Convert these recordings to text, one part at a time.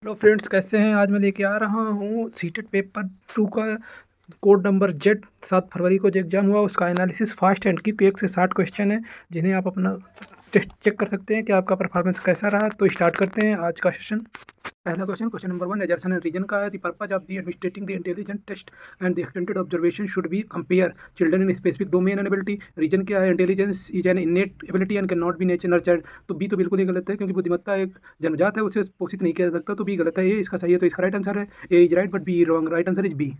Hello friends, कैसे हैं। आज मैं लेके आ रहा हूँ सीटेट पेपर 2 का कोड नंबर जेड। 7 फरवरी को जो एग्जाम हुआ उसका एनालिसिस फास्ट एंड क्विक 1 से 60 क्वेश्चन है, जिन्हें आप अपना टेस्ट चेक कर सकते हैं कि आपका परफॉर्मेंस कैसा रहा। तो स्टार्ट करते हैं आज का सेशन। पहला question number 1 assertion and reason का है। The purpose of the administrating the intelligent test and the extended observation should be compare children in specific domain and ability. Reason क्या है? Intelligence is an innate ability and can not be nature nurtured. तो B तो बिल्कुल ही गलत है, क्योंकि बुद्धिमत्ता एक जन्मजात है, उसे पोषित नहीं किया जा सकता। तो बी गलत है। ए इसका सही है, तो इसका राइट आंसर है A is right but B wrong. Right answer is B.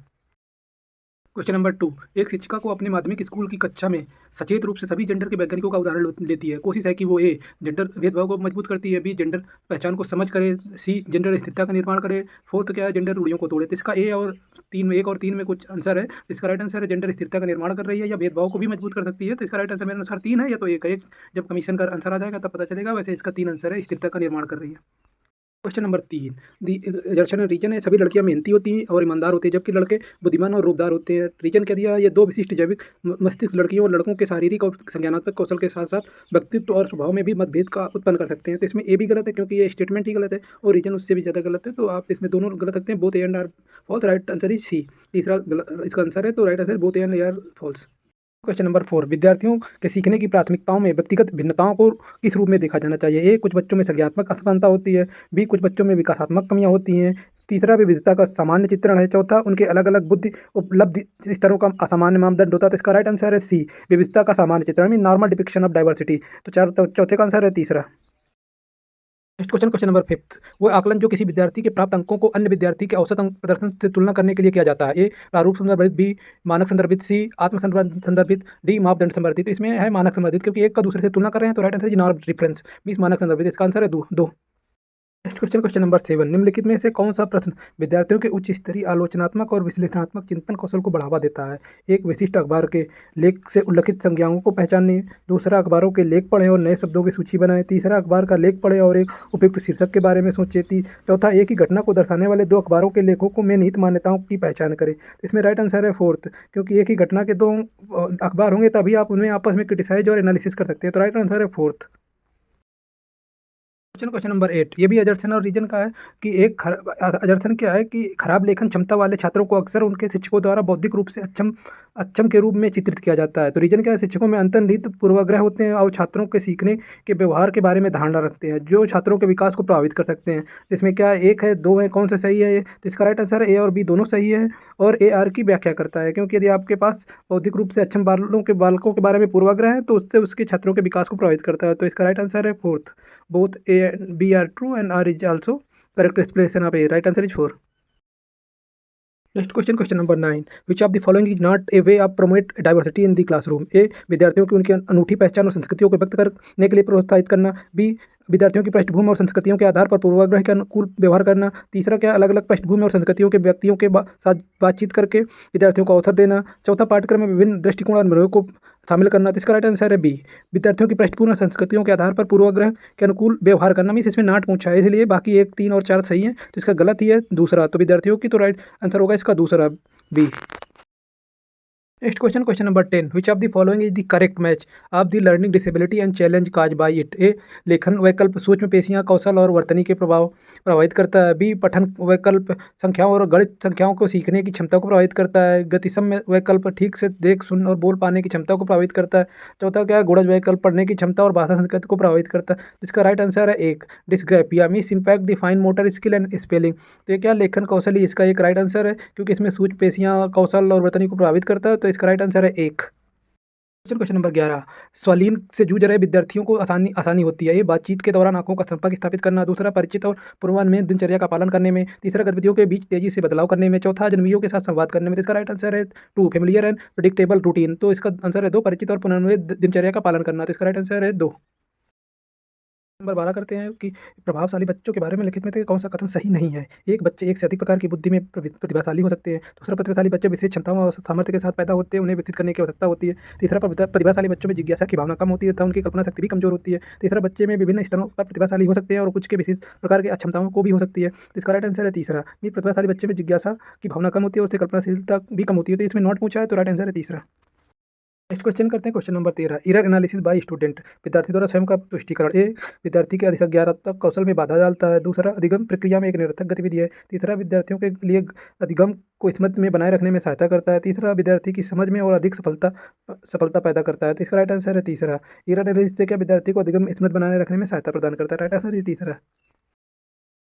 Question number 2, एक शिक्षिका को अपने माध्यमिक स्कूल की कक्षा में सचेत रूप से सभी जेंडर के वैज्ञानिकों का उदाहरण लेती है। कोशिश है कि वो ए जेंडर भेदभाव को मजबूत करती है, बी जेंडर पहचान को समझ करे, सी जेंडर स्थिरता का निर्माण करे, फोर्थ क्या है? जेंडर रूढ़ियों को तोड़े। तो इसका ए और तीन में, 1 और 3 में कुछ आंसर है। तो इसका राइट आंसर है जेंडर स्थिरता का निर्माण कर रही है या भेदभाव को भी मजबूत कर सकती है। तो इसका राइट आंसर मेरे अनुसार 3 है या तो 1 है। जब कमीशन का आंसर आ जाएगा तब पता चलेगा। वैसे इसका 3 आंसर है, स्थिरता का निर्माण कर रही है। क्वेश्चन नंबर 3, दी एजर्सन रीजन है। सभी लड़कियां मेहनती होती हैं और ईमानदार होती हैं, जबकि लड़के बुद्धिमान और रूपदार होते हैं। रीजन क्या दिया? ये 2 विशिष्ट जैविक मस्तिष्क लड़कियों और लड़कों के शारीरिक और संज्ञानात्मक कौशल के साथ साथ व्यक्तित्व और स्वभाव में भी मतभेद का उत्पन्न कर सकते हैं। तो इसमें ए भी गलत है, क्योंकि ये स्टेटमेंट ही गलत है और रीजन उससे भी ज़्यादा गलत है। तो आप इसमें दोनों गलत रखते हैं। Both A and R false. Right answer is C. तीसरा इसका आंसर है, तो right answer both A and R false. Question number 4, विद्यार्थियों के सीखने की प्राथमिकताओं में व्यक्तिगत भिन्नताओं को किस रूप में देखा जाना चाहिए? ए कुछ बच्चों में संज्ञानात्मक असमानता होती है, बी कुछ बच्चों में विकासात्मक कमियां होती हैं, तीसरा विविधता का सामान्य चित्रण है, चौथा उनके अलग अलग बुद्धि उपलब्धि स्तरों का असामान्य मापदंड होता है। तो इसका राइट आंसर है सी, विविधता का सामान्य चित्रण mean normal depiction of diversity. तो चौथे का आंसर है तीसरा। नेक्स्ट क्वेश्चन नंबर 5, वो आकलन जो किसी विद्यार्थी के प्राप्त अंकों को अन्य विद्यार्थी के औसत अंक प्रदर्शन से तुलना करने के लिए किया जाता है। ए प्रारूप संदर्भित, बी मानक संदर्भित, सी आत्म संदर्भित, डी मापदंड संदर्भित। तो इसमें है मानक संदर्भित, क्योंकि एक का दूसरे से तुलना कर रहे हैं। तो right answer is norm reference means मानक संदर्भित। इसका आंसर है दो। नेक्स्ट क्वेश्चन नंबर 7, निम्नलिखित में से कौन सा प्रश्न विद्यार्थियों के उच्च स्तरीय आलोचनात्मक और विश्लेषणात्मक चिंतन कौशल को बढ़ावा देता है? एक विशिष्ट अखबार के लेख से उल्लिखित संज्ञाओं को पहचानें, दूसरा अखबारों के लेख पढ़ें और नए शब्दों की सूची बनाएं, तीसरा अखबार का लेख पढ़ें और एक उपयुक्त शीर्षक के बारे में सोचें, चौथा एक ही घटना को दर्शाने वाले 2 अखबारों के लेखों को में निहित मान्यताओं की पहचान करें। तो इसमें राइट आंसर है फोर्थ, क्योंकि एक ही घटना के 2 अखबार होंगे तभी आप उन्हें आपस में क्रिटिसाइज और एनालिसिस कर सकते हैं। तो राइट आंसर है फोर्थ। क्वेश्चन नंबर 8, ये भी एजर्सन और रीजन का है कि एजर्सन क्या है कि खराब लेखन क्षमता वाले छात्रों को अक्सर उनके शिक्षकों द्वारा बौद्धिक रूप से अक्षम अक्षम के रूप में चित्रित किया जाता है। तो रीजन क्या है? शिक्षकों में अंतर्निहित पूर्वाग्रह होते हैं और छात्रों के सीखने के व्यवहार के बारे में धारणा रखते हैं, जो छात्रों के विकास को प्रभावित कर सकते हैं। तो इसमें क्या है? 1 है, 2 है, कौन सा सही है? तो इसका राइट आंसर है ए और बी दोनों सही है। और ए आर की व्याख्या करता है, क्योंकि यदि आपके पास बौद्धिक रूप से अक्षम बालकों के बारे में पूर्वाग्रह है तो उससे उसके छात्रों के विकास को प्रभावित करता है। तो इसका राइट आंसर है fourth, both A and B are true and R is also correct explanation of A. Right answer is 4. Next question number 9, which of the following is not a way of promote diversity in the classroom? A विद्यार्थियों की उनकी अनूठी पहचान और संस्कृतियों को व्यक्त करने के लिए प्रोत्साहित करना, बी विद्यार्थियों की पृष्ठभूमि और संस्कृतियों के आधार पर पूर्वाग्रह के अनुकूल व्यवहार करना, तीसरा क्या अलग अलग पृष्ठभूमि और संस्कृतियों के व्यक्तियों के साथ बातचीत करके विद्यार्थियों को अवसर देना, चौथा पाठ्यक्रम में विभिन्न दृष्टिकोण और अनुभवों को शामिल करना। तो इसका राइट आंसर है बी, विद्यार्थियों की पृष्ठभूमि और संस्कृतियों के आधार पर पूर्वाग्रह के अनुकूल व्यवहार करना। मीन्स इसमें नाट पूछा है, इसलिए बाकी 1, 3 और 4 सही है। तो इसका गलत ही है दूसरा, तो विद्यार्थियों की तो राइट आंसर होगा इसका दूसरा B. Next question number 10, which of the following is the correct match of the learning disability and challenge cause by it? A लेखन वैकल्प सूक्ष्म पेशियां कौशल और वर्तनी के प्रभाव प्रभावित करता है, बी पठन वैकल्प संख्याओं और गणित संख्याओं को सीखने की क्षमता को प्रभावित करता है, गतिसम वैकल्प ठीक से देख सुन और बोल पाने की क्षमता को प्रभावित करता है, चौथा क्या है गुणज वैकल्प पढ़ने की क्षमता और भाषा संस्कृति को प्रभावित करता है। तो इसका राइट आंसर है 1, dysgraphia means impact the fine motor skill and spelling. तो ये क्या लेखन कौशल ही इसका एक राइट आंसर है, क्योंकि इसमें सूक्ष्म पेशियां कौशल और वर्तनी को प्रभावित करता है। तो इसका राइट आंसर है 1। क्वेश्चन नंबर 11, स्वालीन से जूझ रहे विद्यार्थियों को आसानी होती है। ये बातचीत के दौरान आंखों का संपर्क स्थापित करना, दूसरा परिचित और पूर्वान्ह में दिनचर्या का पालन करने में, तीसरा गतिविधियों के बीच तेजी से बदलाव करने में, चौथा अजनबियों के साथ संवाद करने में। तो इसका राइट आंसर है 2, फेमिलियर एंड प्रिडिक्टेबल रूटीन। तो इसका आंसर है 2, परिचित और पूर्वान्ह में दिनचर्या का पालन करना। तो इसका राइट आंसर है 2। नंबर 12 करते हैं कि प्रभावशाली बच्चों के बारे में लिखित में से कौन सा कथन सही नहीं है? एक बच्चे एक से अधिक प्रकार की बुद्धि में प्रतिभाशाली हो सकते हैं, दूसरा प्रतिभाशाली बच्चे विशेष क्षमताओं और सामर्थ्य के साथ पैदा होते हैं, उन्हें विकसित करने की आवश्यकता होती है, तीसरा प्रतिभाशाली बच्चों में जिज्ञासा की भावना कम होती है तथा उनकी कल्पना शक्ति भी कमजोर होती है, तीसरा बच्चे में विभिन्न स्तरों पर प्रतिभाशाली हो सकते हैं और कुछ के विशेष प्रकार की अक्षमताओं को भी हो सकती है। तो इसका राइट आंसर है तीसरा, प्रतिभाशाली बच्चे में जिज्ञासा की भावना कम होती है और उसकी कल्पनाशीलता भी कम होती है। तो इसमें नॉट पूछा है, तो राइट आंसर है तीसरा। नेक्स्ट क्वेश्चन करते हैं question number 13, error analysis bye student. विद्यार्थी द्वारा स्वयं का तुष्टिकरण। ए, विद्यार्थी के अधिज्ञानात्मक कौशल में बाधा डालता है। दूसरा, अधिगम प्रक्रिया में एक निरर्थक गतिविधि है। तीसरा, विद्यार्थियों के लिए अधिगम को स्मृति में बनाए रखने में सहायता करता है। तीसरा, विद्यार्थी की समझ में और अधिक सफलता सफलता पैदा करता है। तो इसका राइट आंसर है तीसरा, एरर एनालिसिस से क्या विद्यार्थी को अधिगम स्मृति बनाए रखने में सहायता प्रदान करता है। राइट आंसर है तीसरा।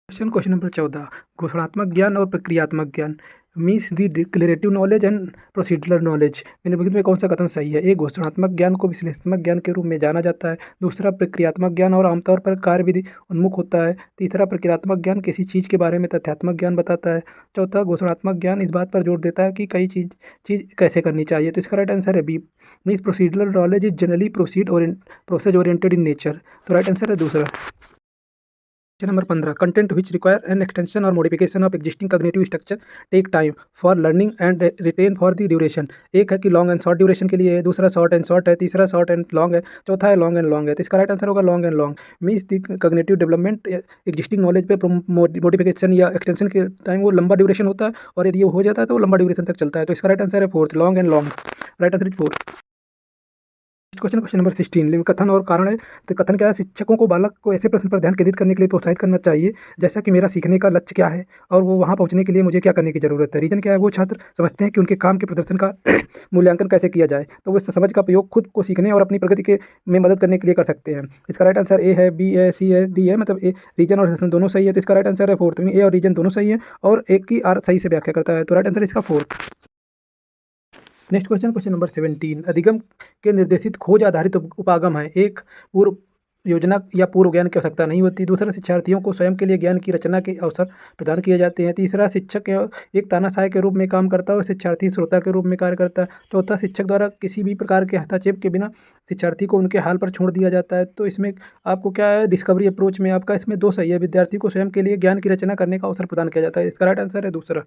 क्वेश्चन नंबर 14, घोषणात्मक ज्ञान और प्रक्रियात्मक ज्ञान means the declarative knowledge and procedural knowledge. निम्नलिखित में कौन सा कथन सही है? एक, घोषणात्मक ज्ञान को विश्लेषणात्मक ज्ञान के रूप में जाना जाता है। दूसरा, प्रक्रियात्मक ज्ञान और आमतौर पर कार्यविधि उन्मुख होता है। तीसरा, प्रक्रियात्मक ज्ञान किसी चीज़ के बारे में तथ्यात्मक ज्ञान बताता है। चौथा, घोषणात्मक ज्ञान इस बात पर जोर देता है कि कई चीज़ कैसे करनी चाहिए। तो इसका राइट आंसर है B, means procedural knowledge is generally process oriented in nature. तो राइट आंसर है दूसरा। Question number 15, content which require an extension और modification of existing cognitive structure take time for learning and retain for the duration. एक है कि long and short duration के लिए है। दूसरा, शॉर्ट एंड शॉर्ट है। तीसरा, शॉर्ट एंड लॉन्ग है। चौथा है लॉन्ग एंड लॉन्ग है। तो इसका राइट आंसर होगा long and long, means the cognitive development existing knowledge पे मॉडिफिकेशन या एक्सटेंशन के टाइम वो लंबा ड्यूरेशन होता है, और यदि वो हो जाता है तो वो लंबा ड्यूरेशन तक चलता है। तो इसका राइट आंसर है fourth, long and long. Right answer is fourth. Question number 16, कथन और कारण है। तो कथन क्या है? शिक्षकों को बालक को ऐसे प्रश्न पर ध्यान केंद्रित करने के लिए प्रोत्साहित करना चाहिए जैसा कि मेरा सीखने का लक्ष्य क्या है और वो वहाँ पहुँचने के लिए मुझे क्या करने की जरूरत है। रीजन क्या है? वो छात्र समझते हैं कि उनके काम के प्रदर्शन का मूल्यांकन कैसे किया जाए, तो वो समझ का प्रयोग खुद को सीखने और अपनी प्रगति के में मदद करने के लिए कर सकते हैं। इसका राइट आंसर ए है, बी है, सी है, डी है। मतलब ए, रीजन और सेशन दोनों सही है। तो इसका राइट आंसर है फोर्थ में, ए और रीजन दोनों सही है और एक की आर सही से व्याख्या करता है। तो राइट आंसर इसका फोर्थ। नेक्स्ट क्वेश्चन नंबर 17, अधिगम के निर्देशित खोज आधारित उपागम है। एक, पूर्व योजना या पूर्व ज्ञान की आवश्यकता नहीं होती। दूसरा, शिक्षार्थियों को स्वयं के लिए ज्ञान की रचना के अवसर प्रदान किए जाते हैं। तीसरा, शिक्षक एक तानाशाह के रूप में काम करता है और शिक्षार्थी श्रोता के रूप में कार्य करता है। चौथा, शिक्षक द्वारा किसी भी प्रकार के हस्तक्षेप के बिना शिक्षार्थी को उनके हाल पर छोड़ दिया जाता है। तो इसमें आपको क्या है? डिस्कवरी अप्रोच में आपका इसमें दो सही है, विद्यार्थी को स्वयं के लिए ज्ञान की रचना करने का अवसर प्रदान किया जाता है। इसका राइट आंसर है दूसरा।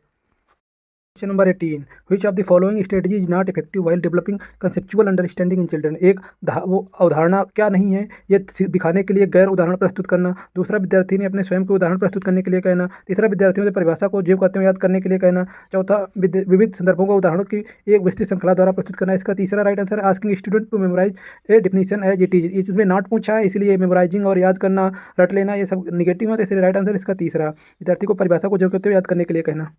Question number 18, which of the following strategy is not effective while developing conceptual understanding in children. एक, वो अवधारणा क्या नहीं है ये दिखाने के लिए गैर उदाहरण प्रस्तुत करना। दूसरा, विद्यार्थी ने अपने स्वयं के उदाहरण प्रस्तुत करने के लिए कहना। तीसरा, विद्यार्थियों से परिभाषा को जीव कहते हुए याद करने के लिए कहना। चौथा, विविध संदर्भों को उदाहरणों की एक विस्तृत श्रृंखला द्वारा प्रस्तुत करना। इसका तीसरा right answer, asking student to memorize a definition as it is. इसमें नॉट पूछा है इसलिए मेमोराइजिंग और याद करना, रट लेना ये सब निगेटिव है, तो इसलिए राइट आंसर इसका तीसरा, विद्यार्थी को परिभाषा को जीव कहते हुए याद करने के लिए कहना।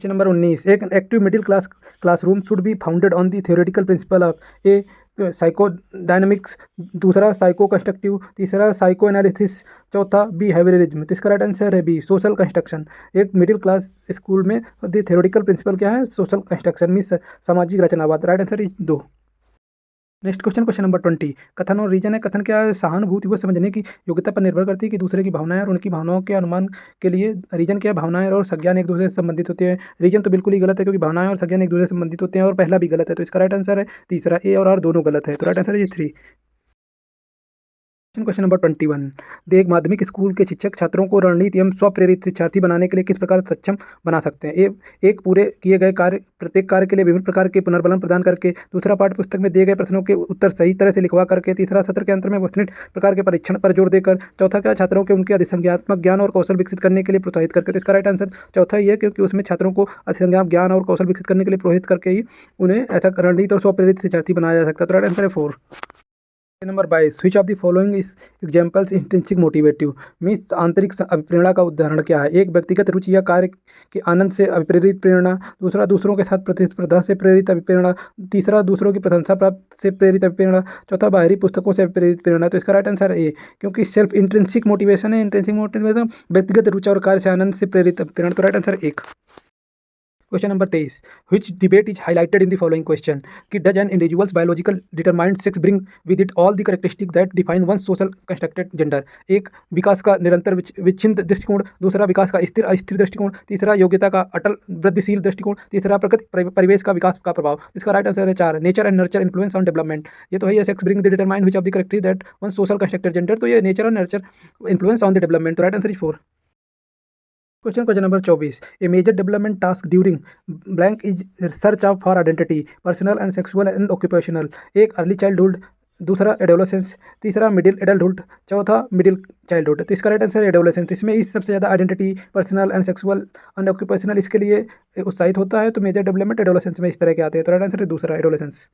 क्वेश्चन नंबर 19, एक active middle classroom should be founded on the theoretical principle of A, psycho dynamics. दूसरा, साइको कंस्ट्रक्टिव। तीसरा, साइको एनालिसिस। चौथा, बिहेवियरिज्म। तो इसका राइट आंसर है बी, सोशल कंस्ट्रक्शन। एक मिडिल क्लास स्कूल में द थ्योरेटिकल प्रिंसिपल क्या है? सोशल कंस्ट्रक्शन मीन्स सामाजिक रचनावाद। राइट आंसर इज दो। नेक्स्ट क्वेश्चन नंबर 20, कथन और रीजन है। कथन क्या है? सहानुभूति वो समझने की योग्यता पर निर्भर करती है कि दूसरे की भावनाएं और उनकी भावनाओं के अनुमान के लिए। रीजन क्या है? भावनाएं और संज्ञान एक दूसरे से संबंधित होते हैं। रीजन तो बिल्कुल ही गलत है क्योंकि भावनाएं और संज्ञान एक दूसरे से संबंधित होते हैं और पहला भी गलत है। तो इसका राइट आंसर है तीसरा, ए और आर दोनों गलत है। तो राइट आंसर है 3। क्वेश्चन नंबर 21, एक माध्यमिक स्कूल के शिक्षक छात्रों को रणनीति एवं स्वप्रेरित शिक्षार्थी बनाने के लिए किस प्रकार सक्षम बना सकते हैं। एक, पूरे किए गए कार्य प्रत्येक कार्य के लिए विभिन्न प्रकार के पुनर्बलन प्रदान करके। दूसरा, पाठ्य पुस्तक में दिए गए प्रश्नों के उत्तर सही तरह से लिखवा करके। तीसरा, सत्र के अंत में वस्तुनिष्ठ प्रकार के परीक्षण पर जोर देकर। चौथा, क्या छात्रों के उनके अधिसंज्ञानात्मक ज्ञान और कौशल विकसित करने के लिए प्रोत्साहित करके। तो इसका राइट आंसर चौथा ही है क्योंकि उसमें छात्रों को अधिसंज्ञानात्मक ज्ञान और कौशल विकसित करने के लिए प्रोत्साहित करके ही उन्हें ऐसा रणनीति और स्वप्रेरित शिक्षार्थी बनाया जा सकता है। तो राइट आंसर है 4। Number 22, which of the following is examples intrinsic motivative means आंतरिक अभिप्रेरणा का उदाहरण क्या है। एक, व्यक्तिगत रुचि या कार्य के आनंद से अभिप्रेरित प्रेरणा। दूसरा, दूसरों के साथ प्रतिस्पर्धा से प्रेरित अभिप्रेरणा। तीसरा, दूसरों की प्रशंसा प्राप्त से प्रेरित अभिप्रेरणा। चौथा, बाहरी पुस्तकों से प्रेरित प्रेरणा। तो इसका राइट आंसर ए, क्योंकि सेल्फ इंट्रिंसिक मोटिवेशन है। इंट्रिंसिक मोटिवेशन व्यक्तिगत रुचि और कार्य से आनंद से प्रेरित अभिप्रेरणा। तो right answer 1। Question number 23, which debate is highlighted in the following question कि does an individual's biological determined sex bring with it all the characteristic that define one social constructed gender. एक, विकास का निरंतर विच्छिन्न दृष्टिकोण। दूसरा, विकास का स्थिर अस्थिर दृष्टिकोण। तीसरा, योग्यता का अटल वृद्धिशील दृष्टिकोण। तीसरा, प्रकृति परिवेश का विकास का प्रभाव। इसका राइट आंसर है 4, nature and nurture influence on development. ये तो है sex bring the determined which of the characteristic that one social constructed gender. तो ये नेचर और nurture influence on the development. तो right answer is 4। Question number 24, a major development task during blank is search of for identity personal and sexual and occupational. एक, early childhood दूसरा adolescence, तीसरा middle adulthood, चौथा middle childhood. तो इसका right answer है adolescence. इसमें इस सबसे ज़्यादा identity, personal and sexual and occupational इसके लिए उत्साहित होता है। तो मेजर डेवलपमेंट एडोलेसेंस में इस तरह के आते हैं। तो राइट आंसर है दूसरा एडोलेसेंस।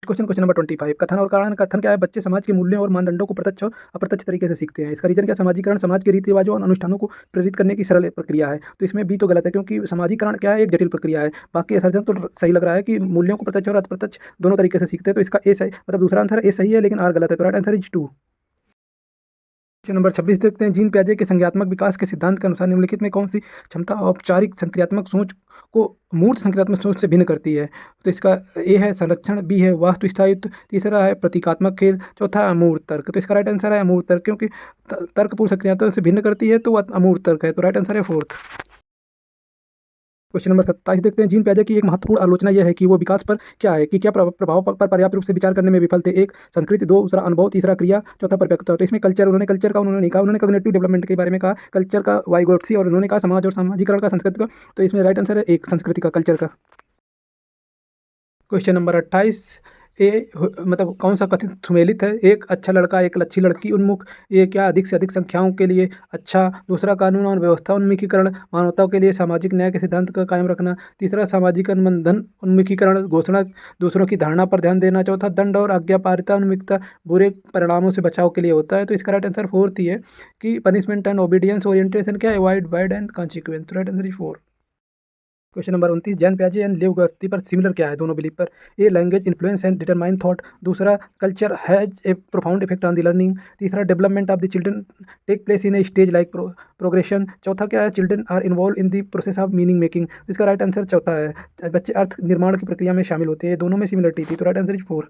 क्वेश्चन नंबर 25, कथन और कारण। कथन क्या है? बच्चे समाज के मूल्यों और मानदंडों को प्रत्यक्ष और अप्रत्यक्ष तरीके से सीखते हैं। इसका रीजन क्या? समाजीकरण समाज के रीति रिवाजों और अनुष्ठानों को प्रेरित करने की सरल प्रक्रिया है। तो इसमें बी तो गलत है, क्योंकि समाजीकरण क्या है? एक जटिल प्रक्रिया है। बाकी असर्जन तो सही लग रहा है कि मूल्यों को प्रत्यक्ष और अप्रत्यक्ष दोनों तरीके से सीखते हैं। तो इसका ए सही, मतलब दूसरा आंसर ए सही है, लेकिन आर गलत है। तो right answer is 2। Question number 26 देखते हैं। जीन पियाजे के संज्ञानात्मक विकास के सिद्धांत के अनुसार निम्नलिखित में कौन सी क्षमता औपचारिक संक्रियात्मक सोच को मूर्त संक्रियात्मक सोच से भिन्न करती है? तो इसका ए है संरक्षण, बी है वास्तु स्थायित्व, तीसरा है प्रतीकात्मक खेल, चौथा है अमूर्त तर्क। तो इसका राइट आंसर है अमूर्त तर्क, क्योंकि तर्कपूर्ण संक्रियात्मक से भिन्न करती है, तो वह अमूर्त तर्क है। तो राइट आंसर है 4th। क्वेश्चन नंबर 27 देखते हैं। जीन पियाजे की एक महत्वपूर्ण आलोचना यह है कि वो विकास पर क्या है कि क्या प्रभाव पर पर्याप्त रूप से विचार करने में विफल थे। एक संस्कृति, दूसरा अनुभव, तीसरा क्रिया, चौथा परिपक्वता। तो इसमें कल्चर का उन्होंने नहीं कहा, उन्होंने कॉग्निटिव डेवलपमेंट के बारे में कहा, कल्चर का वाइगोट्सी, और उन्होंने कहा समाज और सामाजिकरण का, संस्कृति का। तो इसमें राइट आंसर है एक संस्कृति का, कल्चर का। क्वेश्चन नंबर 28 मतलब कौन सा कथित सुमेलित है? एक अच्छा लड़का, एक अच्छी लड़की उन्मुख, ये क्या अधिक से अधिक संख्याओं के लिए अच्छा, दूसरा कानून और व्यवस्था उन्मुखीकरण, मानवता के लिए सामाजिक न्याय के सिद्धांत का कायम रखना, तीसरा सामाजिक अनुबंधन उन्मुखीकरण, घोषणा दूसरों की धारणा पर ध्यान देना, चौथा दंड और आज्ञापारिता उन्मुखता, बुरे परिणामों से बचाव के लिए होता है। तो इसका राइट आंसर 4th ही है कि पनिशमेंट एंड ओबीडियंस ओरिएंटेशन क्या है? Avoid, bad and consequence. तो right answer is 4। Question number 29, Jean पियाजे एंड लिव गुआत्री पर सिमिलर क्या है दोनों बिलीफ पर? A language influence and determine thought, दूसरा culture has a profound effect on the learning, तीसरा development of the children take place in a stage like progression, चौथा क्या है? Children are involve in the process of meaning making. इसका right answer चौथा है, बच्चे अर्थ निर्माण की प्रक्रिया में शामिल होते हैं। दोनों में सिमिलरिटी थी। तो राइट आंसर इज 4।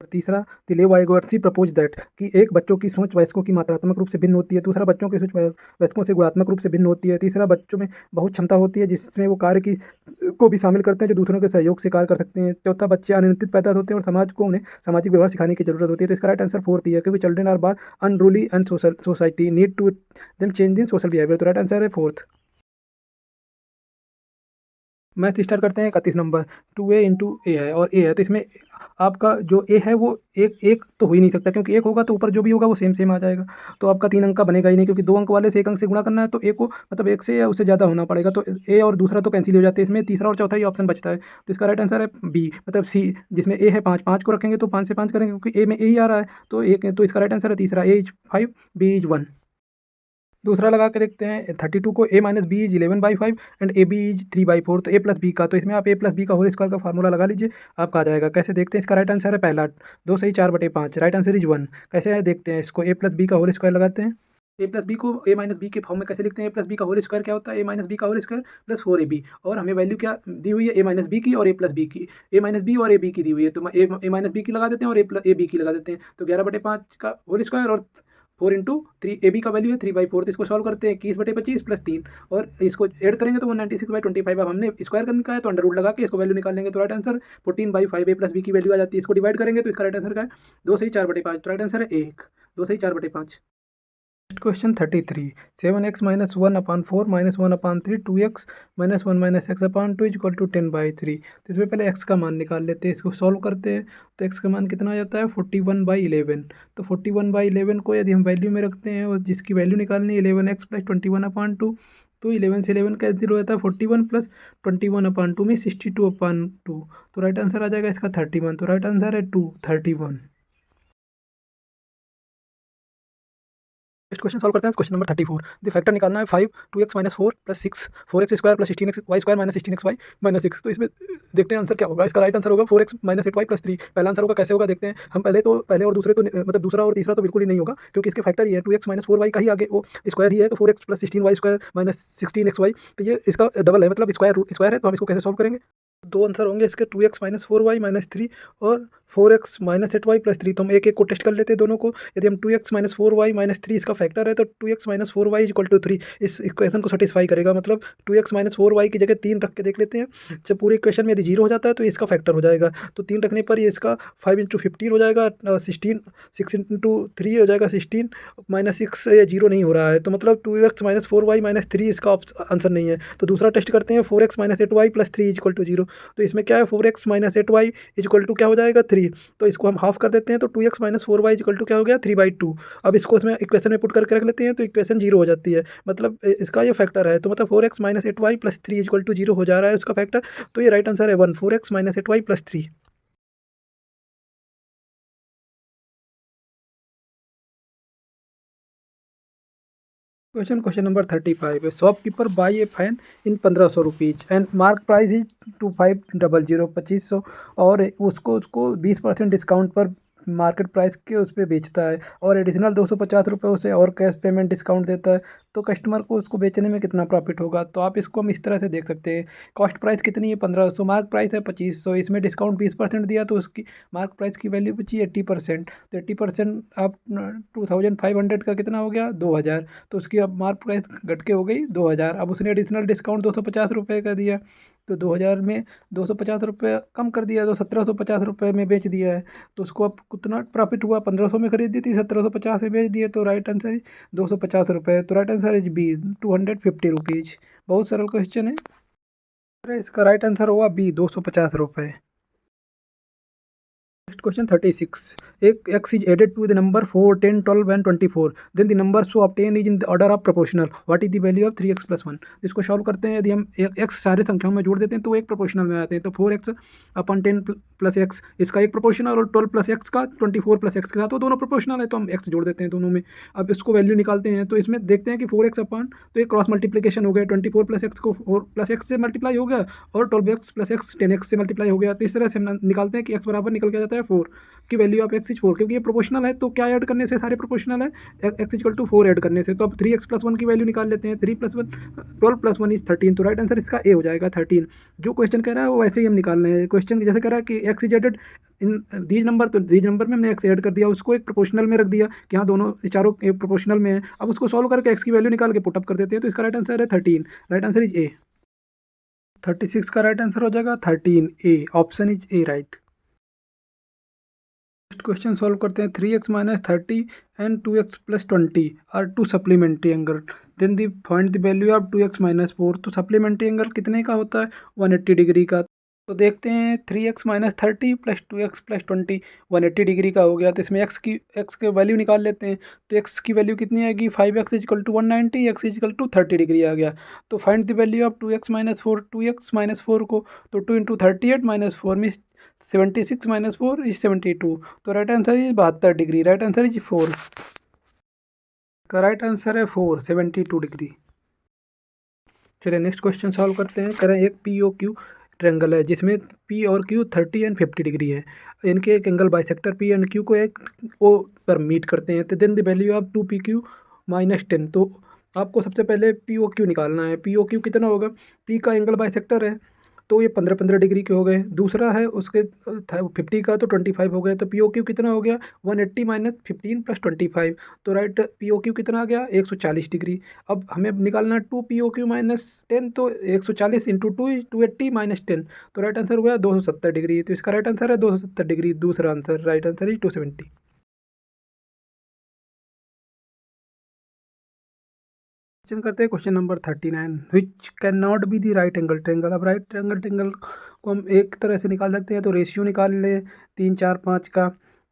और तीसरा, दिले वाइगोत्स्की प्रपोज दैट कि एक बच्चों की सोच वयस्कों की मात्रात्मक रूप से भिन्न होती है, दूसरा बच्चों की सोच वयस्कों से गुणात्मक रूप से भिन्न होती है, तीसरा बच्चों में बहुत क्षमता होती है जिसमें वो कार्य की को भी शामिल करते हैं जो दूसरों के सहयोग से कार्य कर सकते हैं, चौथा बच्चे अनियंत्रित पैदा होते हैं और समाज को उन्हें सामाजिक व्यवहार सिखाने की जरूरत होती है। तो इसका राइट आंसर 4th ही है, क्योंकि children are bar unruly and society need to them change in social behaviour. तो राइट आंसर है 4th। मैथ स्टार्ट करते हैं। 31 नंबर 2a इंटू ए है और ए है, तो इसमें आपका जो ए है वो एक एक तो हो ही नहीं सकता, क्योंकि एक होगा तो ऊपर जो भी होगा वो सेम सेम आ जाएगा। तो आपका 3 अंक का बनेगा ही नहीं, क्योंकि 2 अंक वाले से 1 अंक से गुणा करना है, तो ए को मतलब 1 से या उससे ज़्यादा होना पड़ेगा। तो ए और दूसरा तो कैंसिल हो जाते हैं, इसमें तीसरा और चौथा ही ऑप्शन बचता है। तो इसका राइट आंसर है बी, मतलब सी, जिसमें ए है 5, 5 को रखेंगे तो 5 से 5 करेंगे, क्योंकि ए में ए ही आ रहा है। तो एक, तो इसका राइट आंसर है तीसरा, ए इज 5, बी इज 1। दूसरा लगा के देखते हैं। 32 को a minus B is 11/5 and A B is 3/4। तो a प्लस बी का, तो इसमें आप a प्लस बी का होल स्क्वायर का फार्मूला लगा लीजिए, आपका आ जाएगा। कैसे देखते हैं? इसका राइट आंसर है पहला 2 सही 4/5, राइट आंसर इज 1। कैसे है देखते हैं इसको, a प्लस बी का होल स्क्वायर लगाते हैं। ए प्लस बी को ए माइनस बी के फॉर्म में कैसे लिखते हैं? ए प्लस बी का होल स्क्वायर क्या होता है? ए माइनस बी का होल स्क्वायर प्लस 4ab, और हमें वैल्यू क्या दी हुई है? ए माइनस बी की और ए प्लस बी की, ए माइनस बी और ए बी की दी हुई है, तो ए माइनस बी की लगा देते हैं और ए बी की लगा देते हैं। तो 11/5 का होल स्क्वायर और 4 इंटू 3, ए बी का वैल्यू है 3/4। तो इसको सॉल्व करते हैं, 21/25 प्लस 3, और इसको ऐड करेंगे तो 196/25। अब हमने स्क्वायर करने का है तो अंडर रूट लगा के इसको वैल्यू निकाल लेंगे। तो राइट आंसर 14/5 ए प्लस बी की वैल्यू आ जाती है। इसको डिवाइड करेंगे तो इसका राइट आंसर का है 2 सही 4/5। तो राइट आंसर है 1, 2 सही 4/5। Question 33, 7x minus 1/4 minus 1/3 2x minus 1 minus x upon 2 equal to 10/3। तो इसमें पहले x का मान निकाल लेते हैं, इसको सॉल्व करते हैं। तो x का मान कितना आ जाता है? 41/11। तो 41/11 को यदि हम वैल्यू में रखते हैं और जिसकी वैल्यू निकालनी है 11x प्लस 21/2, तो 11 से 11 कैंसिल हो जाता है, 41 प्लस 21/2 में 62/2। तो राइट आंसर आ जाएगा इसका 31। तो राइट आंसर है 2, 31। नेक्स्ट क्वेश्चन सॉल्व करते हैं। क्वेश्चन नंबर 34, द फैक्टर निकालना है 5 2x minus 4 plus 6 4x square plus 16x y square minus 16xy minus 6। तो इसमें देखते हैं आंसर क्या होगा। इसका राइट आंसर होगा 4x माइनस 8y प्लस 3। पहला आंसर होगा, कैसे होगा देखते हैं हम। पहले और दूसरे तो मतलब दूसरा और तीसरा तो बिल्कुल ही नहीं होगा, क्योंकि इसके फैक्टर ही है 2x माइनस 4y का ही आगे वो स्क्वायर ही है, तो 4x plus 16y square minus 16xy। तो ये इसका डबल है, मतलब स्क्वायर है। तो हम इसको कैसे सॉल्व करेंगे? दो आंसर होंगे इसके, 2x माइनस 4y माइनस 3 और 4x माइनस 8y प्लस 3। तो हम एक एक को टेस्ट कर लेते हैं दोनों को। यदि हम 2x माइनस 4y माइनस 3 इसका फैक्टर है, तो 2x minus 4y equal to 3 इस इक्वेशन को सेटिस्फाई करेगा। मतलब 2x माइनस 4y की जगह 3 रख के देख लेते हैं। जब पूरी इक्वेशन में यदि 0 हो जाता है तो इसका फैक्टर हो जाएगा, तो 3 रखने पर ये इसका 5 इंटू 15 हो जाएगा, 6 इंटू 3 हो जाएगा 16 माइनस 6 ये 0 नहीं हो रहा है, तो मतलब 2x माइनस 4y माइनस 3 इसका आंसर नहीं है। तो दूसरा टेस्ट करते हैं, 4x minus 8y plus 3 equal to 0। तो इसमें क्या है, 4x minus 8y equal to क्या हो जाएगा 3। 3, तो इसको हम हाफ कर देते हैं, तो 2x minus 4y equal to क्या हो गया 3/2। अब इसको इसमें इक्वेशन में पुट करके रख लेते हैं, तो इक्वेशन 0 हो जाती है, मतलब इसका ये फैक्टर है, तो मतलब 4x minus 8y plus 3 equal to 0 हो जा रहा है उसका फैक्टर। तो ये राइट आंसर है 1, 4x minus 8y plus 3। Question number 35 है, shopkeeper by A fan in 1500 rupees and mark price is 2500 2500, और उसको उसको 20% डिस्काउंट पर मार्केट प्राइस के उस पर बेचता है, और एडिशनल 250 रुपये उसे और कैश पेमेंट डिस्काउंट देता है, तो कस्टमर को उसको बेचने में कितना प्रॉफिट होगा। तो आप इसको हम इस तरह से देख सकते हैं, कॉस्ट प्राइस कितनी है 1500, मार्क प्राइस है 2500, इसमें डिस्काउंट 20% दिया, तो उसकी मार्क प्राइस की वैल्यू बची 80%। तो 80% आप 2500 का कितना हो गया 2000, तो उसकी अब मार्क प्राइस घट के हो गई 2000। अब उसने एडिशनल डिस्काउंट 250 रुपये का दिया, तो 2000 में 250 रुपये कम कर दिया, तो 1750 रुपये में बेच दिया है। तो उसको अब कितना प्रॉफिट हुआ, 1500 में खरीदी थी, 1750 में बेच दिए, तो राइट आंसर 250 रुपये। तो right answer is B, 250 rupees. बहुत सरल क्वेश्चन है। अरे इसका राइट आंसर हुआ बी, 250 रुपये। Next question 36. एक x is added to the number 4, 10, 12 and 24. Then the number so obtained is in the order of proportional. What is the value of 3x plus 1? इसको solve करते हैं, यदि हम x सारे संख्याओं में जोड़ देते हैं तो एक प्रोपोर्शनल में आते हैं, तो 4x अपन 10 प्लस एक्स इसका एक प्रोपोर्शनल, और 12 प्लस एक्स का 24 प्लस एक्स के साथ वो दोनों प्रोपोर्शनल है, तो हम x जोड़ देते हैं दोनों में। अब इसको वैल्यू निकालते हैं, तो इसमें देखते हैं कि 4x अपन, तो एक क्रॉस मल्टीप्लिकेशन हो गया, 24 प्लस एक्स को 4 प्लस एक्स से मल्टीप्लाई हो गया, और 12x प्लस एक्स 10x से मल्टीप्लाई हो गया। तो इस तरह से हम निकालते हैं कि x बराबर निकल के जाता है 4 की वैल्यू ऑफ x इज 4, क्योंकि ये प्रोपोर्शनल है, तो क्या ऐड करने से सारे प्रोपोर्शनल है, x इक्वल टू 4 ऐड करने से। तो अब 3x प्लस 1 की वैल्यू निकाल लेते हैं, 3 प्लस 1 12 प्लस 1 इज 13, तो राइट आंसर इसका ए हो जाएगा 13। जो क्वेश्चन कह रहा है वो वैसे ही हम निकाल रहे हैं, क्वेश्चन जैसे कह रहा है कि x is added in these number, तो दीज नंबर में हमने x ऐड कर दिया, उसको एक प्रोपोर्शनल में रख दिया कि हाँ दोनों चारों प्रोपोर्शनल में है। अब उसको सॉल्व करके x की वैल्यू निकाल के पुटअप कर देते हैं, तो इसका राइट आंसर है 13। Right answer is a. 36 का राइट आंसर हो जाएगा 13 A, option is A right. Next question solve करते हैं, 3x minus 30 and 2x plus 20 are two supplementary angle, then the find the value of 2x minus 4। तो supplementary angle कितने का होता है 180 डिग्री का। तो देखते हैं 3x minus 30 plus 2x plus 20 180 degree का हो गया, तो इसमें x के वैल्यू निकाल लेते हैं। तो x की वैल्यू कितनी आएगी 5x equal to 190, x equal to 30 degree आ गया। तो find the value of 2x minus 4, 2x minus 4 को, तो 2 इंटू 38 माइनस 4 में 76 माइनस 4 इज 72, तो right answer is 72 degree. Right answer is 4 का राइट आंसर है 4, 72 डिग्री। चलिए नेक्स्ट क्वेश्चन सॉल्व करते हैं। करें एक पी ओ क्यू ट्रेंगल है जिसमें पी और क्यू 30 एंड 50 डिग्री है, इनके एक angle bisector P and Q को एक ओ पर मीट करते हैं, तो then the value of 2 P Q minus 10। तो आपको सबसे पहले पी ओ क्यू निकालना है। पी ओ क्यू कितना होगा, पी का एंगल बाइसेक्टर है तो ये 15-15 डिग्री के हो गए, दूसरा है उसके 50 का तो 25 हो गए, तो पी ओ क्यू कितना हो गया 180 माइनस 15 प्लस 25, तो राइट पी ओ क्यू कितना आ गया 140 डिग्री। अब हमें निकालना 2 पी ओ क्यू माइनस 10, तो 140 इंटू 2 280 माइनस 10, तो राइट आंसर हुआ 270 डिग्री। तो इसका राइट आंसर है 270 डिग्री, दूसरा answer. Right answer is 270। Question करते हैं question number 39, which can not be the right angle triangle. अब राइट एंगल ट्रेंगल को हम एक तरह से निकाल सकते हैं, तो रेशियो निकाल लें 3 4 5 का,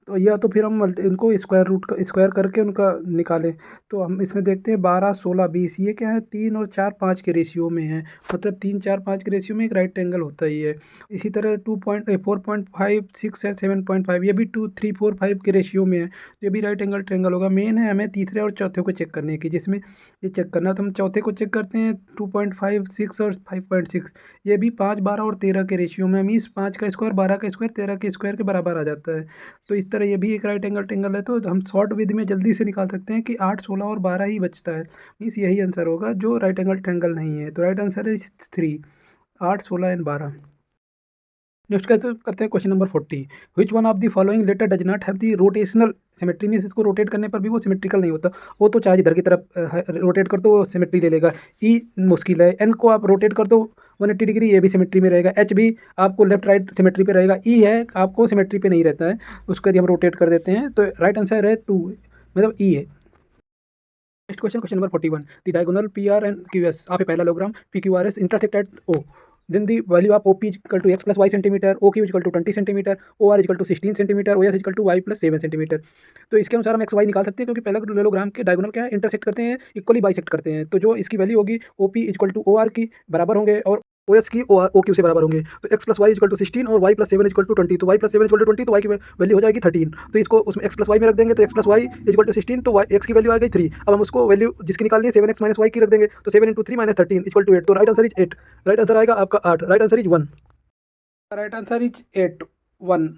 तो या तो फिर हम इनको स्क्वायर रूट का स्क्वायर करके उनका निकालें। तो हम इसमें देखते हैं 12 16 20, ये क्या है 3 और 4 5 के रेशियो में है, मतलब 3 4 5 के रेशियो में एक राइट एंगल होता ही है। इसी तरह 4.5 6 और 7.5 ये भी 2 3 4 5 के रेशियो में है, तो ये भी राइट एंगल ट्रेंगल होगा। मेन है हमें तीसरे और चौथे को चेक करने की, जिसमें ये चेक करना, तो हम चौथे को चेक करते हैं 2.5 6 और 5.6, ये भी 5 12 और 13 के रेशियो में, मीन्स 5 का स्क्वायर 12 का स्क्वायर 13 के स्क्वायर के बराबर आ जाता है। तो इस तरह ये भी एक राइट एंगल ट्रेंगल है, तो हम शॉर्ट विधि में जल्दी से निकाल सकते हैं कि 8 16 और 12 ही बचता है, मीन्स यही आंसर होगा जो राइट एंगल ट्रेंगल नहीं है। तो राइट आंसर है 3, 8 16 एंड 12। नेक्स्ट करते हैं question number 40, which one of the following letter does not have the rotational symmetry, means इसको रोटेट करने पर भी वो सिमेट्रिकल नहीं होता, वो तो चाहे इधर की तरफ रोटेट कर दो वो सिमेट्री ले लेगा। ई मुश्किल है, एन को आप रोटेट कर दो 180 डिग्री, ये भी सिमेट्री में रहेगा। एच भी आपको लेफ्ट राइट सिमेट्री पे रहेगा। ई है आपको सिमेट्री पे नहीं रहता है, उसको यदि हम रोटेट कर देते हैं, तो राइट आंसर है 2, मतलब ई है। Next question, question number 41, the diagonal P R and Q S of a parallelogram P Q R S intersect at O, then the value of OP equal to x plus y centimetre, OQ equal to 20 centimetre, OR equal to 16 centimetre, OS equal to y plus 7 centimetre. तो इसके अनुसार हम XY निकाल सकते हैं, क्योंकि पहला parallelogram के डायगोनल क्या है, इंटरसेक्ट करते हैं, इक्वली बाइसेक्ट करते हैं। तो जो इसकी वैल्यू होगी OP इक्वल टू OR की बराबर होंगे और OS की OQ से बराबर होंगे। तो x plus y equal to 16 और y प्लस 7 इक्वल टू 20। तो y प्लस 7 इक्वल टू 20, तो y की वैल्यू हो जाएगी 13। तो इसको उसमें x प्लस वाई में रख देंगे, तो x plus y equal to 16, तो x की वैल्यू आ गई 3। अब हम उसको वैल्यू जिसकी निकालनी है 7x माइनस वाई की रख देंगे, तो 7 इंटू 3 माइनस 13 इक्वल टू 8। तो right answer is 8। Right answer आएगा आपका 8। Right answer is 1। Right answer is 8 1।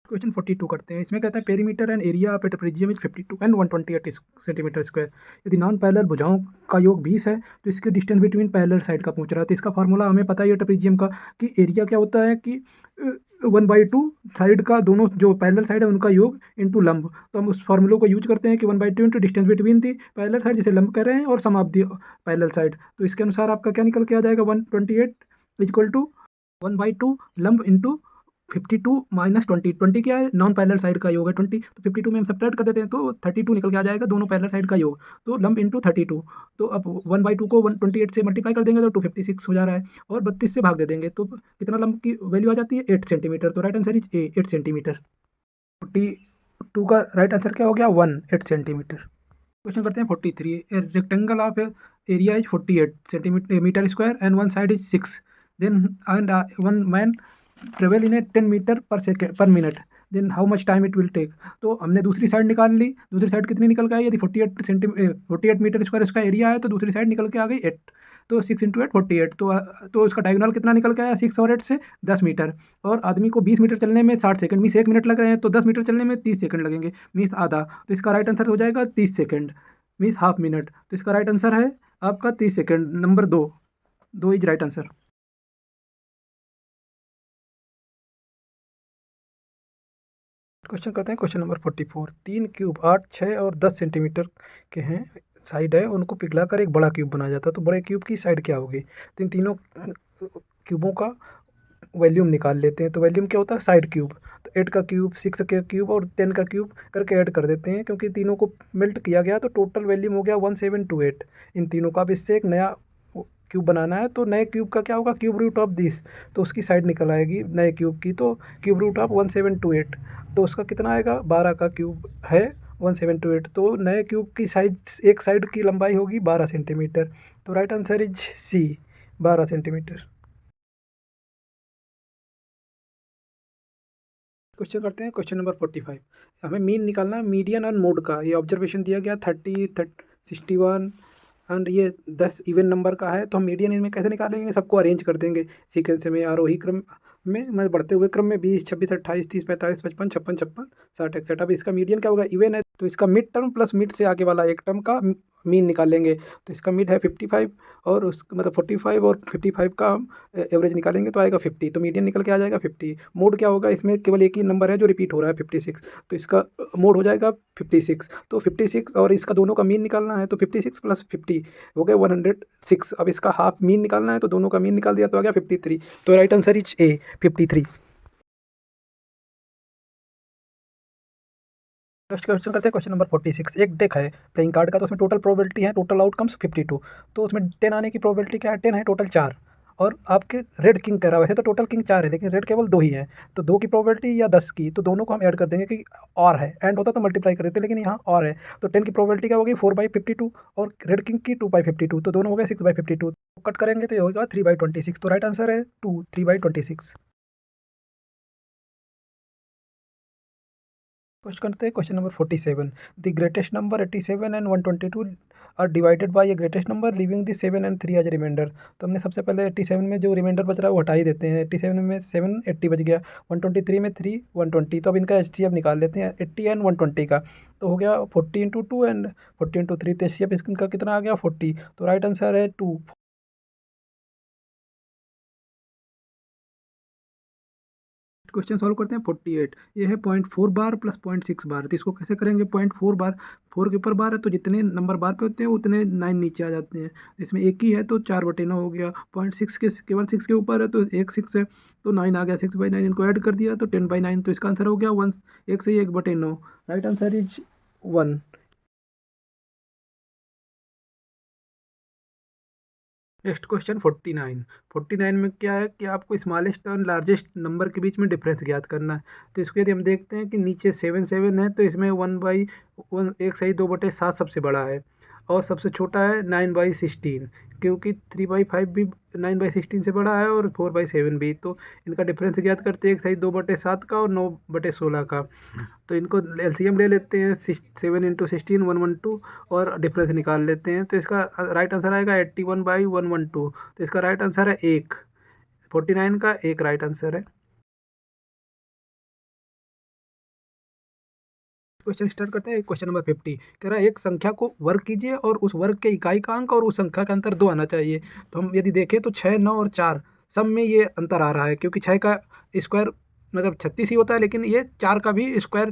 Question 42 करते हैं। इसमें कहता है perimeter and area of a trapezium is 52 and 128 centimetre square. यदि नॉन पैरेलल भुजाओं का योग 20 है तो इसके डिस्टेंस बिटवीन पैरेलल साइड का पूछ रहा है। तो इसका फार्मूला हमें पता है ट्रेपेजियम का, कि एरिया क्या होता है कि 1/2 साइड का, दोनों जो पैरेलल साइड है उनका योग इंटू लंब। तो हम उस फार्मूले को यूज करते हैं कि 1/2 into distance between the parallel side, जिसे लंब कह रहे हैं, और सम ऑफ दी पैरेलल साइड। तो इसके अनुसार आपका क्या निकल के आ जाएगा, 128 इक्वल टू 1/2 लंब इंटू 52 माइनस 20। क्या है, नॉन पैरेलल साइड का योग है 20, तो 52 में हम सब्ट्रैक्ट कर देते हैं तो 32 निकल के आ जाएगा, दोनों पैरेलल साइड का योग। तो लंब इंटू 32। तो अब 1/2 को 128 से मल्टीप्लाई कर देंगे तो 256 हो जा रहा है, और 32 से भाग दे देंगे तो कितना लंब की वैल्यू आ जाती है, 8 सेंटीमीटर। तो right answer is a, 8 centimetre. 42 का राइट आंसर क्या हो गया, 8 सेंटीमीटर। क्वेश्चन करते हैं 43। Rectangle of area is 48 centimetre metre square and one side is 6। Then and one man travel in a 10 metre per second per minute, then how much time it will take. तो हमने दूसरी side निकाल ली। दूसरी side कितनी निकल के आई, यदि 48 metre square उसका एरिया है तो दूसरी साइड निकल के आ गई 8। तो 6 इंटू 8 48। तो उसका डायगोनल कितना निकल के आया, 6 और 8 से 10 मीटर। और आदमी को 20 मीटर चलने में 60 सेकंड, मीन्स 1 मिनट लग रहे हैं, तो 10 मीटर चलने में 30 सेकंड लगेंगे, मीन्स आधा। तो इसका राइट आंसर हो जाएगा 30 सेकंड, मीन्स हाफ मिनट। तो इसका राइट आंसर है आपका 30 second, number 2 is right answer. Question करते हैं क्वेश्चन नंबर 44। 3 क्यूब 8, 6 और 10 सेंटीमीटर के हैं साइड है, उनको पिघलाकर एक बड़ा क्यूब बनाया जाता है। तो बड़े क्यूब की साइड क्या होगी, तो इन तीनों क्यूबों का वॉल्यूम निकाल लेते हैं। तो वॉल्यूम क्या होता है, साइड क्यूब। तो 8 का क्यूब, 6 का क्यूब और 10 का क्यूब करके ऐड कर देते हैं, क्योंकि तीनों को मेल्ट किया गया तो टोटल वॉल्यूम हो गया 1728 इन तीनों का। अब इससे एक नया क्यूब बनाना है, तो नए क्यूब का क्या होगा, क्यूब रूट ऑफ दिस। तो उसकी साइड निकल आएगी नए क्यूब की, तो क्यूब रूट ऑफ 1728। तो उसका कितना आएगा, 12 का क्यूब है 1728। तो नए क्यूब की साइड, एक साइड की लंबाई होगी 12 सेंटीमीटर। तो right answer is C, 12 centimetre. Question करते हैं क्वेश्चन नंबर 45। हमें मीन निकालना है मीडियन और मोड का। ये ऑब्जर्वेशन दिया गया 30, 61 एंड ये 10 इवन नंबर का है। तो हम मीडियन इनमें कैसे निकालेंगे, सबको अरेंज कर देंगे सीक्वेंस में, आरोही क्रम में, मैं बढ़ते हुए क्रम में 20, 26, 28, 30, 45, 55, 56, 56, 60, 61। अब इसका मीडियन क्या होगा, इवन है, तो इसका मिड टर्म प्लस मिड से आगे वाला एक टर्म का मीन निकाल लेंगे। तो इसका मिड है 55 और उस मतलब 45 और 55 का हम एवरेज निकालेंगे तो आएगा 50। तो मीडियन निकल के आ जाएगा 50। मोड क्या होगा, इसमें केवल एक ही नंबर है जो रिपीट हो रहा है 56, तो इसका मोड हो जाएगा 56। तो 56 और इसका दोनों का मीन निकालना है, तो 56 प्लस 50 हो गया 106। अब इसका हाफ मीन निकालना है, तो दोनों का मीन निकाल दिया तो आ गया 53। तो right answer is a, 53। Next question करते हैं क्वेश्चन नंबर 46। एक डेक है प्लेइंग कार्ड का, तो उसमें टोटल प्रोबेबिलिटी है, टोटल आउटकम्स 52। तो उसमें 10 आने की प्रोबेबिलिटी क्या है, 10 है, टोटल 4। और आपके रेड किंग कह रहा है, वैसे तो टोटल किंग 4 है लेकिन रेड केवल 2 ही है। तो 2 की प्रोबेबिलिटी या 10 की, तो दोनों को हम ऐड कर देंगे कि और है, एंड होता तो मल्टीप्लाई कर देते, लेकिन यहाँ और है। तो 10 की प्रोबेबिलिटी क्या होगी, 4/52 और रेड किंग की 2/52, तो दोनों हो गए 6/52। कट करेंगे तो ये होगा 3/26। तो राइट आंसर है 2, 3/26। क्वेश्चन करते हैं question number 47। The greatest number 87 and 122 are divided by a greatest number living the 7 and 3 as reminder. तो हमने सबसे पहले 87 में जो रिमाइंडर बच रहा है वो हटा ही देते हैं। 87 में 7 80 बच गया, 123 में 3 120। तो अब इनका HCF निकाल लेते हैं 80 एंड 120 का। तो हो गया 40 इंटू 2 एंड 40 इंटू 3। तो HCF इसका कितना आ गया, 40। तो राइट आंसर है 2। क्वेश्चन सॉल्व करते हैं 48। ये है 0.4 बार प्लस 0.6 बार। तो इसको कैसे करेंगे, 0.4 बार, 4 के ऊपर बार है तो जितने नंबर बार पे होते हैं उतने 9 नीचे आ जाते हैं। इसमें एक ही है तो 4/9 हो गया। 0.6 के केवल 6 के ऊपर है तो एक 6 है तो 9 आ गया, 6/9 इनको ऐड कर दिया तो 10/9। तो इसका आंसर हो गया 1, 1 से 1/9। Right answer is 1। Next question 49। 49 में क्या है कि आपको स्मॉलेस्ट और लार्जेस्ट नंबर के बीच में डिफरेंस ज्ञात करना है। तो इसको यदि हम देखते हैं कि नीचे 7 है, तो इसमें 1/1 1/2/7 सबसे बड़ा है, और सबसे छोटा है 9/16, क्योंकि 3/5 भी 9/16 से बड़ा है और 4/7 भी। तो इनका डिफरेंस ज्ञात करते हैं 1/2/7 का और 9/16 का। तो इनको एलसीएम ले लेते हैं, 7 × 16 112, और डिफरेंस निकाल लेते हैं। तो इसका राइट आंसर आएगा 81/112। तो इसका राइट आंसर है एक। 49 का एक राइट आंसर है। क्वेश्चन स्टार्ट करते हैं। क्वेश्चन नंबर 50 कह रहा है एक संख्या को वर्ग कीजिए और उस वर्ग के इकाई का अंक और उस संख्या का अंतर 2 आना चाहिए। तो हम यदि देखें तो 6, 9 और 4 सब में ये अंतर आ रहा है, क्योंकि 6 का स्क्वायर मतलब 36 ही होता है, लेकिन ये 4 का भी स्क्वायर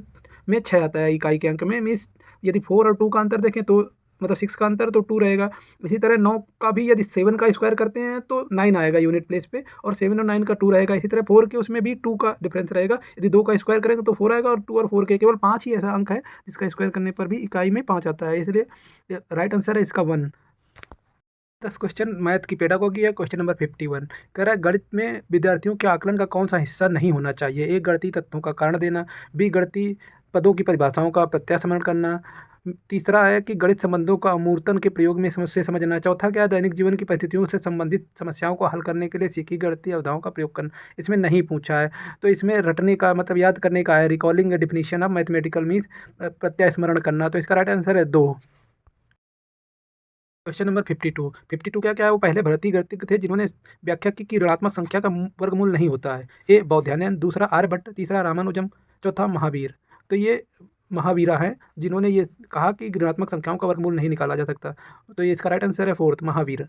में 6 आता है इकाई के अंक में। मीन्स यदि 4 और 2 का अंतर देखें तो मतलब 6 का अंतर तो 2 रहेगा। इसी तरह 9 का भी यदि 7 का स्क्वायर करते हैं तो 9 आएगा यूनिट प्लेस पे, और 7 और 9 का 2 रहेगा। इसी तरह 4 के उसमें भी 2 का डिफरेंस रहेगा। यदि 2 का स्क्वायर करेंगे तो 4 आएगा, और 2 और 4 के केवल 5 ही ऐसा अंक है जिसका स्क्वायर करने पर भी इकाई में 5 आता है, इसलिए राइट आंसर है इसका 1। 10 क्वेश्चन मैथ की पेडागोगी है। क्वेश्चन नंबर 51 कह रहा है गणित में विद्यार्थियों के आकलन का कौन सा हिस्सा नहीं होना चाहिए। ए गणितीय तत्वों का कारण देना, बी गणितीय पदों की परिभाषाओं का प्रत्यास्मरण करना, तीसरा है कि गणित संबंधों का अमूर्तन के प्रयोग में समस्या समझना, चौथा क्या है दैनिक जीवन की परिस्थितियों से संबंधित समस्याओं को हल करने के लिए सीखी गणितीय अवधाओं का प्रयोग करना। इसमें नहीं पूछा है, तो इसमें रटने का मतलब याद करने का है, recalling definition of mathematical means प्रत्यास्मरण करना। तो इसका राइट आंसर है 2। Question number 52। 52 क्या क्या है, वो पहले भारतीय गणितज्ञ थे जिन्होंने व्याख्या की कि ऋणात्मक संख्या का वर्गमूल नहीं होता है। ए बौधायन, दूसरा आर्यभट्ट, तीसरा रामानुजम, चौथा महावीर। तो ये महावीरा हैं जिन्होंने ये कहा कि ऋणात्मक संख्याओं का वर्गमूल नहीं निकाला जा सकता। तो ये इसका राइट आंसर है 4 महावीर।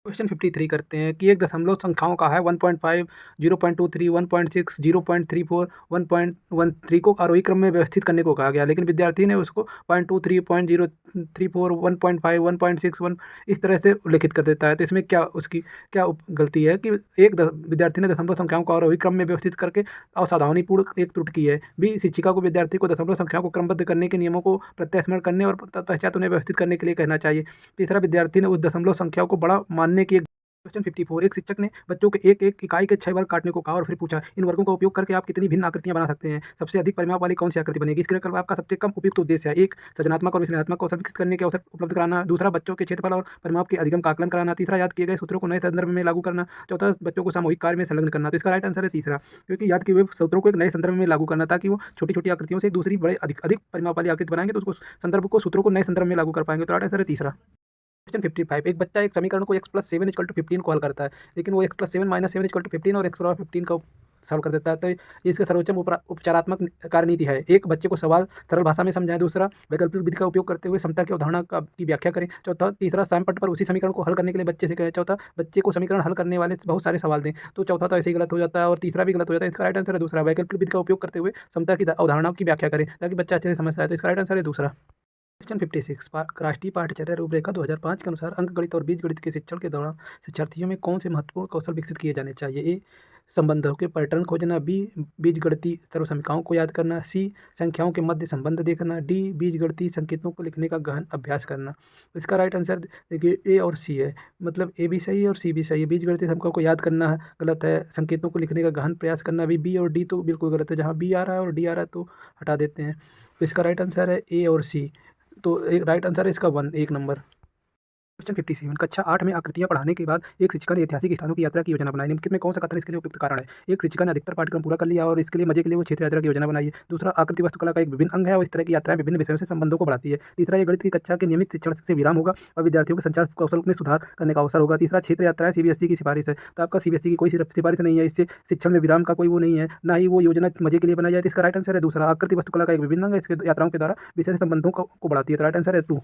क्वेश्चन 53 करते हैं कि एक दशमलव संख्याओं का है 1.5, 0.23, 1.6, 0.34, 1.13 को आरोही क्रम में व्यवस्थित करने को कहा गया, लेकिन विद्यार्थी ने उसको 0.23, 0.034, 1.5, 1.61 इस तरह से उल्लिखित कर देता है। तो इसमें क्या उसकी क्या गलती है कि विद्यार्थी ने दशमलव संख्याओं को आरोही क्रम में व्यवस्थित करके असावधानीपूर्ण एक त्रुटि की है। बी शिक्षिका को विद्यार्थी को दशमलव संख्याओं को क्रमबद्ध करने के नियमों को प्रत्यास्मरण करने और तत्पश्चात उन्हें व्यवस्थित करने के लिए कहना चाहिए। तीसरा विद्यार्थी ने उस दशमलव संख्याओं को बड़ा मानने की क्वेश्चन 54 एक शिक्षक ने बच्चों के एक एक इकाई के 6 वर्ग काटने को कहा और फिर पूछा इन वर्गों का उपयोग करके आप कितनी भिन्न आकृतियां बना सकते हैं। सबसे अधिक परिमाप वाली कौन सी आकृति बनेगी। इस क्रियाकलाप आपका सबसे कम उपयुक्त उद्देश्य है। एक सृजनात्मक और विश्लेषणात्मक कौशल विकसित करने के अवसर उपलब्ध कराना, दूसरा बच्चों के क्षेत्रफल और परिमाप के अधिगम का आकलन कराना, तीसरा याद किए गए सूत्रों को नए संदर्भ में लागू करना, चौथा बच्चों को सामूहिक कार्य में संलग्न करना। तो इसका राइट आंसर है तीसरा, क्योंकि याद किए हुए सूत्रों को एक नए संदर्भ में लागू करना, ताकि वो छोटी छोटी आकृतियों से एक दूसरी बड़े अधिक अधिक परिमाप वाली आकृति बनाएंगे तो उसको संदर्भ को सूत्रों को नए संदर्भ में लागू कर पाएंगे। तो राइट आंसर है तीसरा। क्वेश्चन 55 एक बच्चा एक समीकरण को x+7 = 15 को हल करता है, लेकिन वो x+7 - 7 = 15 और x⁻15 का सॉल्व कर देता है। तो ये इसका सर्वोच्च उपचारात्मक कार्यनीति है। एक बच्चे को सवाल सरल भाषा में समझाएं, दूसरा वैकल्पिक विधि का उपयोग करते हुए समता की अवधारणा की व्याख्या करें, चौथा तीसरा स्वयं पट पर उसी समीकरण को हल करने के लिए बच्चे से कहें, चौथा बच्चे को समीकरण हल करने वाले बहुत सारे सवाल दें। तो चौथा तो ऐसे ही गलत हो जाता है और तीसरा भी गलत हो जाता है। इसका राइट आंसर है दूसरा, वैकल्पिक विधि का उपयोग करते हुए समता की अवधारणा की व्याख्या करें ताकि बच्चा अच्छे से समझ पाए। तो इसका राइट आंसर है दूसरा। क्वेश्चन 56 राष्ट्रीय पाठ्यचर्या रूपरेखा 2005 के अनुसार अंकगणित और बीजगणित के शिक्षण के दौरान शिक्षार्थियों में कौन से महत्वपूर्ण कौशल विकसित किए जाने चाहिए। ए संबंधों के पैटर्न खोजना, बी बीजगणितीय सर्वसमीकरणों को याद करना, सी संख्याओं के मध्य संबंध देखना, डी बीजगणितीय संकेतों को लिखने का गहन अभ्यास करना। इसका राइट आंसर देखिए ए और सी है, मतलब ए भी सही है और सी भी सही है। बीजगणितीय संख्याओं को याद करना गलत है, संकेतों को लिखने का गहन प्रयास करना भी बी और डी तो बिल्कुल गलत है। जहाँ बी आ रहा है और डी आ रहा है तो हटा देते हैं। तो इसका राइट आंसर है ए और सी। तो एक राइट आंसर है इसका 1 एक नंबर। क्वेश्चन 57 कक्षा 8 में आकृतियां पढ़ाने के बाद एक शिक्षिका ने ऐतिहासिक स्थानों की यात्रा की योजना बनाई। निम्नलिखित में कौन सा कथन इसके लिए उपयुक्त कारण है। एक शिक्षिका ने अधिकतर पाठ्यक्रम पूरा कर लिया और इसके लिए मजे के लिए वो क्षेत्र यात्रा की योजना बनाई है। दूसरा आकृति वास्तुकला का एक विभिन्न अंग है और इस तरह की यात्राएं विभिन्न विषयों से संबंधों को बढ़ाती है। तीसरा ये गणित की कक्षा के नियमित शिक्षण से विराम होगा और विद्यार्थियों के संचार कौशल में सुधार करने का अवसर होगा। तीसरा क्षेत्र यात्राएं सीबीएसई की सिफारिश है। तो आपका सीबीएसई की कोई सिफारिश नहीं है, इससे शिक्षण में विराम का कोई वो नहीं है, ना ही वो योजना मजे के लिए बनाई जाए। इसका राइट आंसर है दूसरा, आकृति वास्तुकला का एक विभिन्न अंग है, इसके यात्राओं के द्वारा विषय से संबंधों को बढ़ाती है। तो राइट आंसर है 2।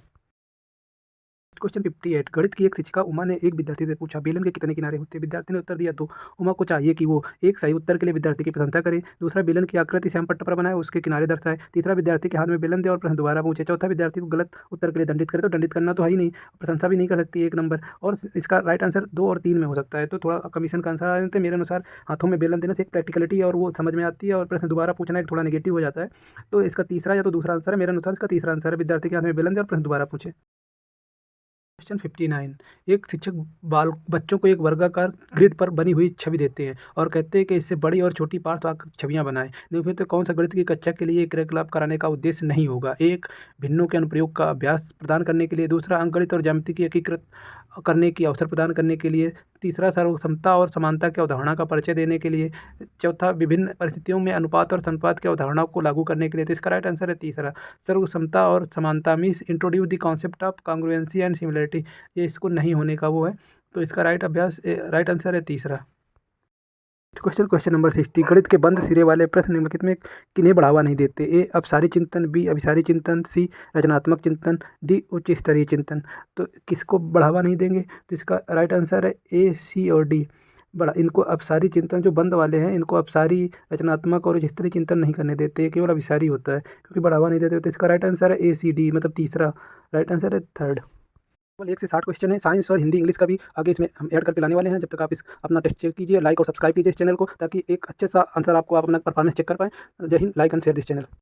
क्वेश्चन 58 गणित की एक शिक्षिका उमा ने एक विद्यार्थी से पूछा बेलन के कितने किनारे होते हैं। विद्यार्थी ने उत्तर दिया 2। उमा को चाहिए कि वो एक सही उत्तर के लिए विद्यार्थी की प्रशंसा करे, दूसरा बेलन की आकृति श्यामपट्ट पर बनाए उसके किनारे दर्शाए, तीसरा विद्यार्थी के हाथ में बेलन दे और प्रश्न दोबारा पूछे, चौथा विद्यार्थी को गलत उत्तर के लिए दंडित करे। तो दंडित करना तो है ही नहीं, प्रशंसा भी नहीं कर सकती 1 नंबर, और इसका राइट आंसर 2 और 3 में हो सकता है। तो थोड़ा कमीशन का आंसर आ जाते हैं मेरे अनुसार। हाथों में बेलन देने से एक प्रैक्टिकलिटी और वो समझ में आती है और प्रश्न दोबारा पूछना एक थोड़ा नेगेटिव हो जाता है। तो इसका तीसरा या तो दूसरा आंसर है, मेरे अनुसार इसका तीसरा आंसर है, विद्यार्थी के हाथ में बेलन दे और प्रश्न दोबारा पूछे। क्वेश्चन 59। एक शिक्षक बच्चों को एक वर्गाकार ग्रिड पर बनी हुई छवि देते हैं और कहते हैं कि इससे बड़ी और छोटी पार्श्व आकृति छवियां बनाएं। निम्नलिखित में तो कौन सा गणित की कक्षा के लिए क्रियाकलाप कराने का उद्देश्य नहीं होगा? एक, भिन्नों के अनुप्रयोग का अभ्यास प्रदान करने के लिए। दूसरा, अंकगणित और ज्यामिति की एकीकृत करने की अवसर प्रदान करने के लिए। तीसरा, सर्वसमता और समानता की अवधारणा का परिचय देने के लिए। चौथा, विभिन्न परिस्थितियों में अनुपात और अनुपात की अवधारणाओं को लागू करने के लिए। तो इसका राइट आंसर है तीसरा, सर्वसमता और समानता। Means introduce the concept of congruency and similarity. ये इसको नहीं होने का वो है, तो इसका राइट आंसर है तीसरा। Question number 60। गणित के बंद सिरे वाले प्रश्न निम्नलिखित में किन्हें बढ़ावा नहीं देते? ए, अपसारी चिंतन। बी, अभिसारी चिंतन। सी, रचनात्मक चिंतन। डी, उच्च स्तरीय चिंतन। तो किसको बढ़ावा नहीं देंगे? तो इसका राइट आंसर है ए, सी और डी। इनको अपसारी चिंतन जो बंद वाले हैं, इनको अपसारी, रचनात्मक और उच्च स्तरीय चिंतन नहीं करने देते, केवल अभिसारी होता है, क्योंकि बढ़ावा नहीं देते। तो इसका राइट आंसर है ए, सी, डी, मतलब तीसरा। राइट आंसर है थर्ड। केवल 1 से 60 क्वेश्चन है। साइंस और हिंदी इंग्लिश का भी आगे इसमें हम ऐड करके लाने वाले हैं। जब तक आप अपना टेस्ट चेक कीजिए, लाइक और सब्सक्राइब कीजिए इस चैनल को, ताकि एक अच्छे सा आंसर आपको आप अपना परफॉर्मेंस चेक कर पाएँ। जय Hind. Like and share this channel.